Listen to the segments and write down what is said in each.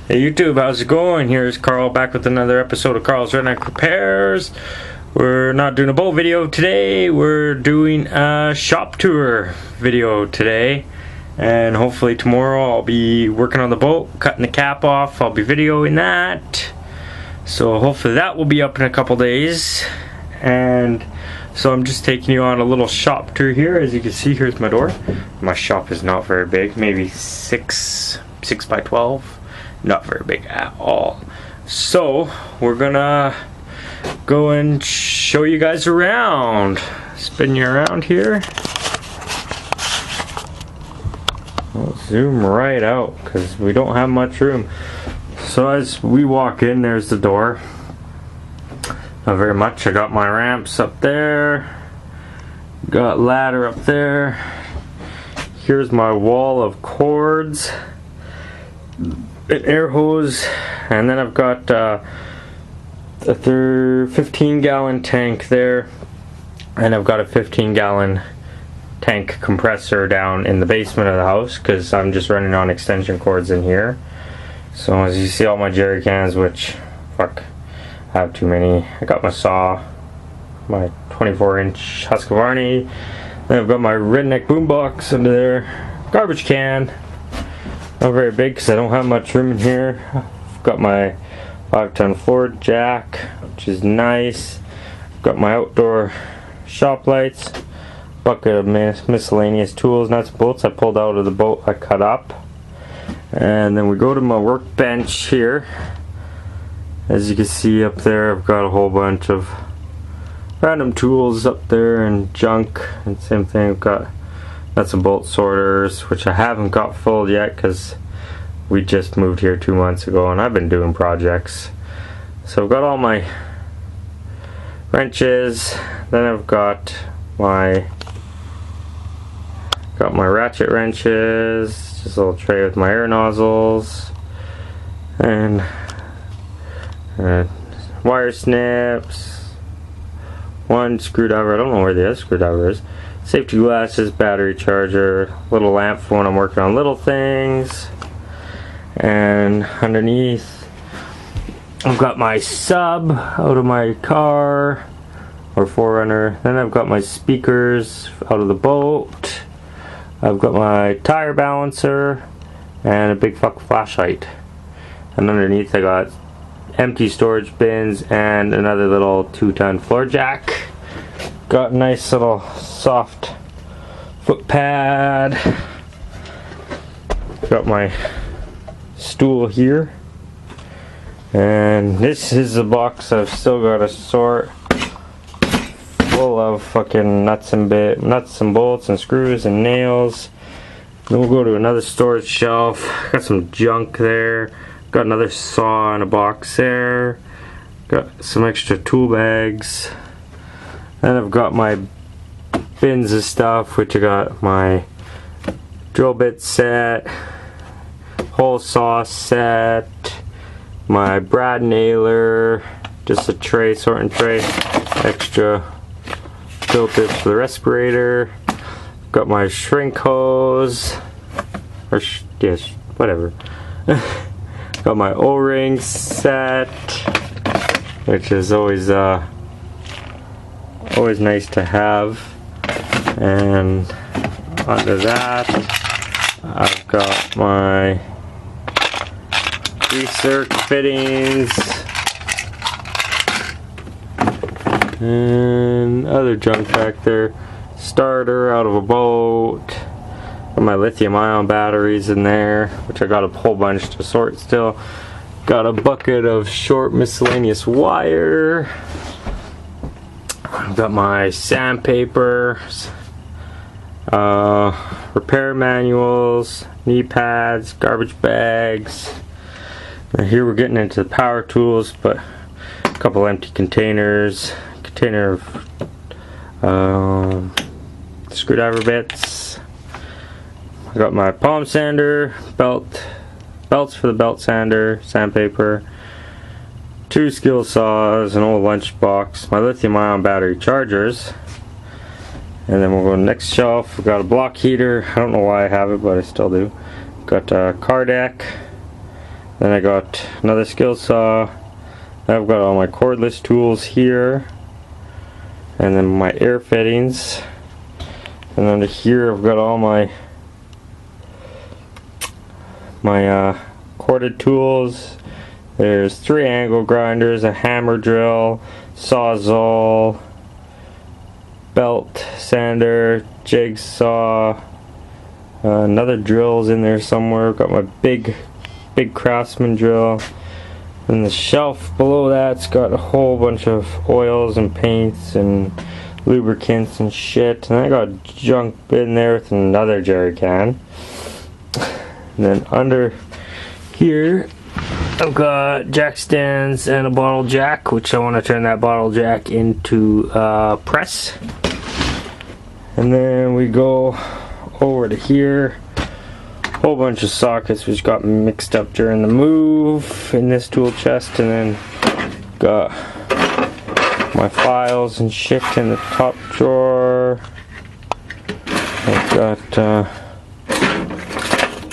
Hey YouTube, how's it going? Here's Carl back with another episode of Carl's Redneck Repairs. We're not doing a boat video today, we're doing a shop tour video today. And hopefully tomorrow I'll be working on the boat, cutting the cap off. I'll be videoing that. So hopefully that will be up in a couple days. And so I'm just taking you on a little shop tour here. As you can see, here's my door. My shop is not very big, maybe 6 by 12. Not very big at all. So we're gonna go and show you guys around. Spin you around here. I'll zoom right out because we don't have much room. So as we walk in, there's the door. Not very much. I got my ramps up there. Got ladder up there. Here's my wall of cords. An air hose, and then I've got a 15-gallon tank there, and I've got a 15-gallon tank compressor down in the basement of the house because I'm just running on extension cords in here. So as you see, all my jerry cans, which fuck, I have too many. I got my saw, my 24-inch Husqvarna, then I've got my redneck boombox under there, garbage can. Not very big because I don't have much room in here. I've got my 5-ton floor jack, which is nice. Got my outdoor shop lights, bucket of miscellaneous tools, nuts and bolts I pulled out of the boat I cut up. And then we go to my workbench here. As you can see up there, I've got a whole bunch of random tools up there and junk. And same thing, I've got nuts and bolt sorters, which I haven't got filled yet because we just moved here 2 months ago and I've been doing projects. So I've got all my wrenches, then I've got my ratchet wrenches, just a little tray with my air nozzles, and wire snips, one screwdriver. I don't know where the other screwdriver is. Safety glasses, battery charger, little lamp for when I'm working on little things. And underneath I've got my sub out of my car, or 4Runner. Then I've got my speakers out of the boat. I've got my tire balancer and a big fuck flashlight. And underneath I got empty storage bins and another little 2-ton floor jack. Got a nice little soft foot pad. Got my stool here. And this is the box I've still got to sort, full of fucking nuts and bolts and screws and nails. Then we'll go to another storage shelf. Got some junk there. Got another saw in a box there. Got some extra tool bags. Then I've got my bins of stuff, which I got my drill bit set, hole saw set, my brad nailer, just a tray, sorting tray, extra drill bits for the respirator. Got my shrink hose, or yes, whatever. Got my O-ring set, which is always nice to have. And under that I've got my recirc fittings and other junk back there. Starter out of a boat. Got my lithium ion batteries in there, which I got a whole bunch to sort still. Got a bucket of short miscellaneous wire. I've got my sandpaper, repair manuals, knee pads, garbage bags. Now here we're getting into the power tools, but a couple empty containers, container of screwdriver bits. I got my palm sander, belts for the belt sander, sandpaper, 2 skill saws, an old lunch box, my lithium ion battery chargers, and then we'll go to the next shelf. We've got a block heater. I don't know why I have it, but I still do. Got a car deck, Then I got another skill saw. I've got all my cordless tools here, and then my air fittings. And under here I've got all my corded tools. There's 3 angle grinders, a hammer drill, sawzall, belt sander, jigsaw, another drill's in there somewhere. Got my big Craftsman drill. And the shelf below that's got a whole bunch of oils and paints and lubricants and shit. And I got junk in there with another jerry can. And then under here I've got jack stands and a bottle jack, which I want to turn that bottle jack into press. And then we go over to here, whole bunch of sockets which got mixed up during the move in this tool chest, and then got my files and shit in the top drawer. I've got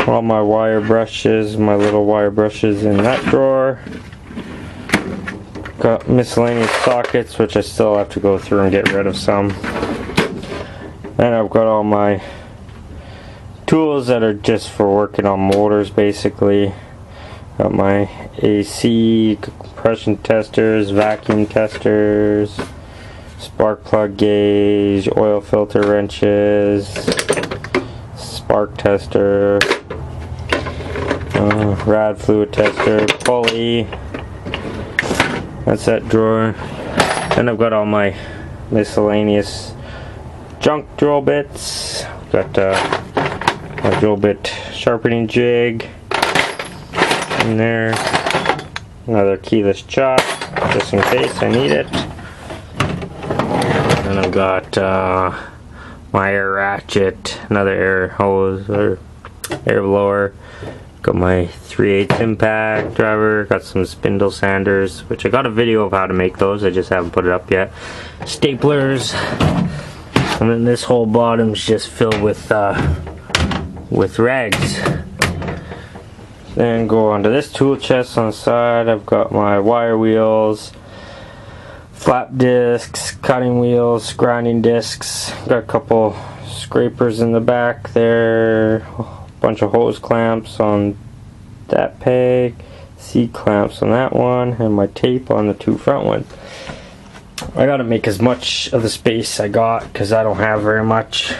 all my wire brushes, my little wire brushes in that drawer. Got miscellaneous sockets, which I still have to go through and get rid of some. Then I've got all my tools that are just for working on motors, basically. Got my AC, compression testers, vacuum testers, spark plug gauge, oil filter wrenches, spark tester, rad fluid tester, pulley. That's that drawer. Then I've got all my miscellaneous junk drill bits. Got my drill bit sharpening jig in there. Another keyless chuck, just in case I need it. And I've got my air ratchet, another air hose or air blower. Got my 3/8 impact driver. Got some spindle sanders, which I got a video of how to make those. I just haven't put it up yet. Staplers. And then this whole bottom's just filled with rags. Then go onto this tool chest on the side. I've got my wire wheels, flap discs, cutting wheels, grinding discs. Got a couple scrapers in the back there. A bunch of hose clamps on that peg, C-clamps on that one, and my tape on the 2 front ones. I gotta make as much of the space I got because I don't have very much.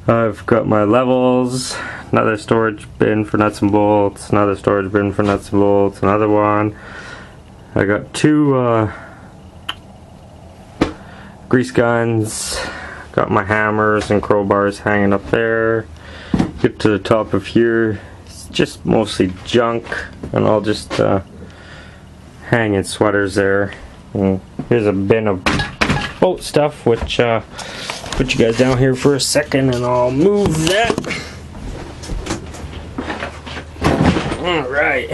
I've got my levels, another storage bin for nuts and bolts, another storage bin for nuts and bolts, another one. I got 2 grease guns, got my hammers and crowbars hanging up there. Get to the top of here, it's just mostly junk, and I'll just hang in sweaters there. And here's a bin of boat stuff, which put you guys down here for a second and I'll move that. Alright.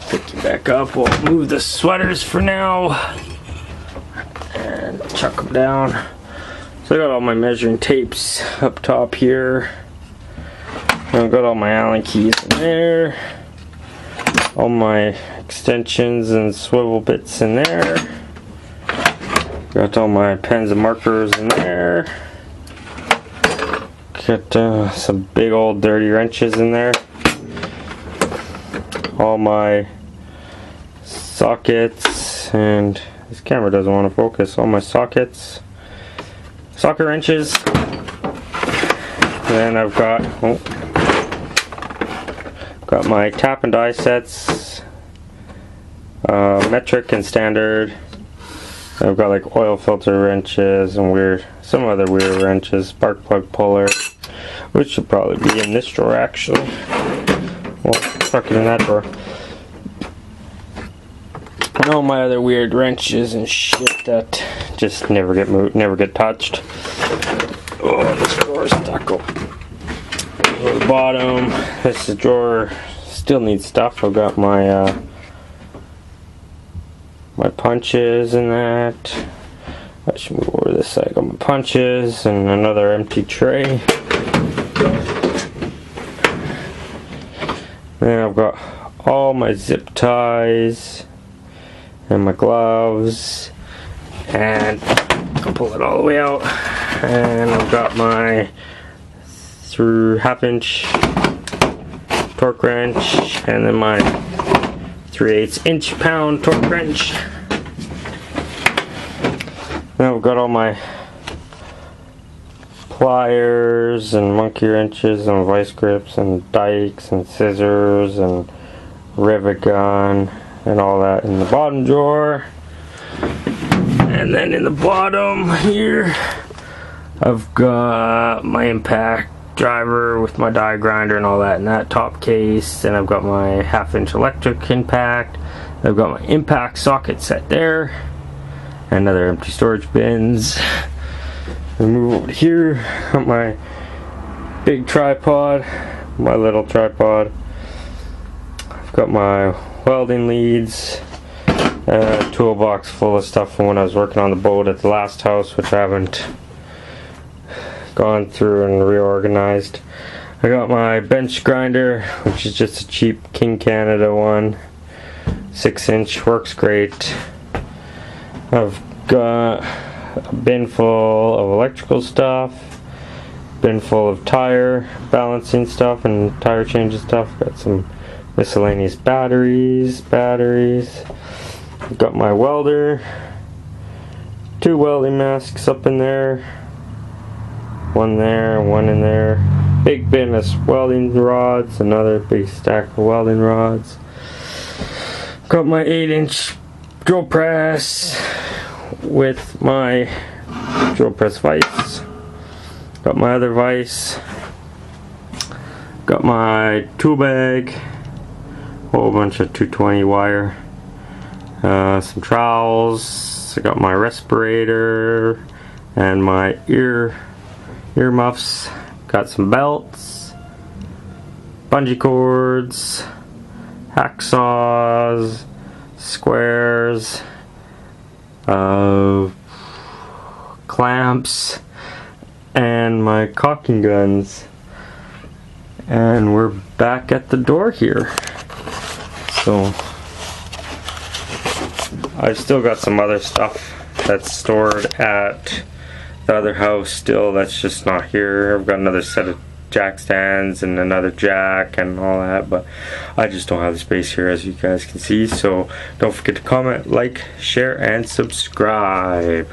Pick you back up. We'll move the sweaters for now and chuck them down. So I got all my measuring tapes up top here. I've got all my Allen keys in there. All my extensions and swivel bits in there. Got all my pens and markers in there. Got some big old dirty wrenches in there. All my sockets, and this camera doesn't want to focus. All my sockets, socket wrenches. Then I've got my tap and die sets, metric and standard. I've got like oil filter wrenches and some other weird wrenches, spark plug puller, which should probably be in this drawer actually. Well, tuck it in that drawer. And all my other weird wrenches and shit that just never get moved, never get touched. Oh, this drawer is stuck up. Go to the bottom. This drawer still needs stuff. I've got my my punches in that. I should move over this side. I got my punches and another empty tray. And I've got all my zip ties and my gloves, and I'll pull it all the way out. And I've got my through 1/2" torque wrench, and then my 3/8 inch-pound torque wrench. Then I've got all my pliers and monkey wrenches and vice grips and dikes and scissors and rivet gun and all that in the bottom drawer. And then in the bottom here I've got my impact driver with my die grinder and all that in that top case. And I've got my 1/2" electric impact. I've got my impact socket set there. Another empty storage bins. And move over here, got my big tripod, my little tripod. I've got my welding leads, toolbox full of stuff from when I was working on the boat at the last house, which I haven't gone through and reorganized. I got my bench grinder, which is just a cheap King Canada one, 6" works great. I've got a bin full of electrical stuff, bin full of tire balancing stuff and tire changing stuff. Got some miscellaneous batteries. I've got my welder, 2 welding masks up in there, one there, one in there. Big bin of welding rods, another big stack of welding rods. Got my 8" drill press with my drill press vise. Got my other vise. Got my tool bag, whole bunch of 220 wire, some trowels. I got my respirator and my ear muffs. Got some belts, bungee cords, hacksaws, squares, clamps, and my caulking guns. And we're back at the door here. So I've still got some other stuff that's stored at the other house still that's just not here. I've got another set of jack stands and another jack and all that, but I just don't have the space here, as you guys can see. So don't forget to comment, like, share, and subscribe.